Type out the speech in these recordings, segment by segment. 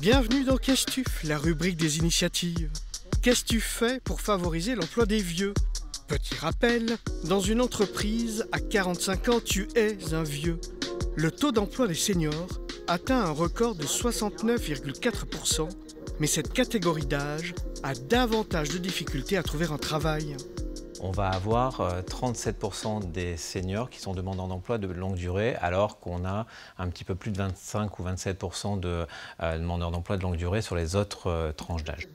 Bienvenue dans Qu'est-ce-tu, la rubrique des initiatives. Qu'est-ce-tu fais pour favoriser l'emploi des vieux? Petit rappel, dans une entreprise, à 45 ans, tu es un vieux. Le taux d'emploi des seniors atteint un record de 69,4%, mais cette catégorie d'âge a davantage de difficultés à trouver un travail. On va avoir 37% des seniors qui sont demandeurs d'emploi de longue durée, alors qu'on a un petit peu plus de 25 ou 27% de demandeurs d'emploi de longue durée sur les autres tranches d'âge.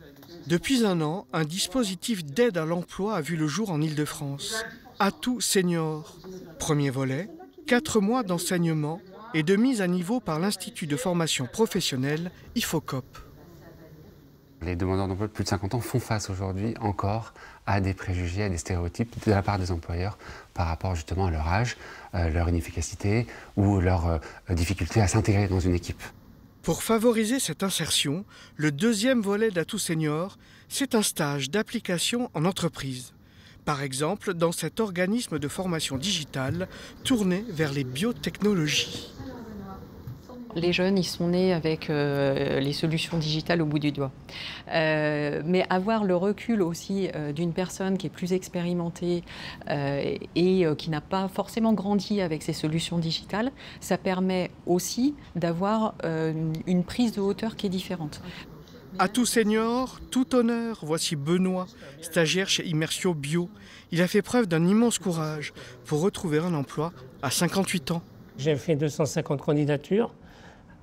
Depuis un an, un dispositif d'aide à l'emploi a vu le jour en Île-de-France. Atout Senior. Premier volet, 4 mois d'enseignement et de mise à niveau par l'Institut de formation professionnelle IFOCOP. Les demandeurs d'emploi de plus de 50 ans font face aujourd'hui encore à des préjugés, à des stéréotypes de la part des employeurs par rapport justement à leur âge, leur inefficacité ou leur difficulté à s'intégrer dans une équipe. Pour favoriser cette insertion, le deuxième volet d'Atout Senior, c'est un stage d'application en entreprise. Par exemple, dans cet organisme de formation digitale tourné vers les biotechnologies. Les jeunes, ils sont nés avec les solutions digitales au bout du doigt. Mais avoir le recul aussi d'une personne qui est plus expérimentée et qui n'a pas forcément grandi avec ces solutions digitales, ça permet aussi d'avoir une prise de hauteur qui est différente. Atout Senior, tout honneur, voici Benoît, stagiaire chez Immersio Bio. Il a fait preuve d'un immense courage pour retrouver un emploi à 58 ans. J'ai fait 250 candidatures,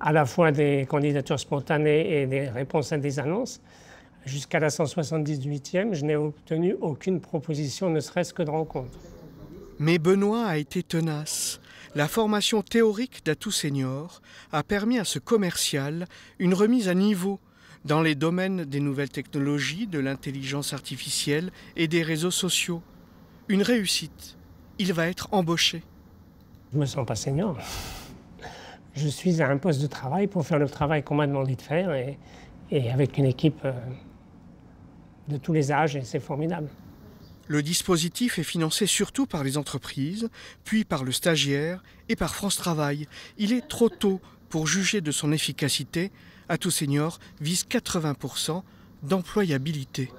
à la fois des candidatures spontanées et des réponses à des annonces. Jusqu'à la 178e, je n'ai obtenu aucune proposition, ne serait-ce que de rencontre. Mais Benoît a été tenace. La formation théorique d'Atout Senior a permis à ce commercial une remise à niveau dans les domaines des nouvelles technologies, de l'intelligence artificielle et des réseaux sociaux. Une réussite. Il va être embauché. Je ne me sens pas senior. Je suis à un poste de travail pour faire le travail qu'on m'a demandé de faire et avec une équipe de tous les âges et c'est formidable. Le dispositif est financé surtout par les entreprises, puis par le stagiaire et par France Travail. Il est trop tôt pour juger de son efficacité. Atout Senior vise 80% d'employabilité.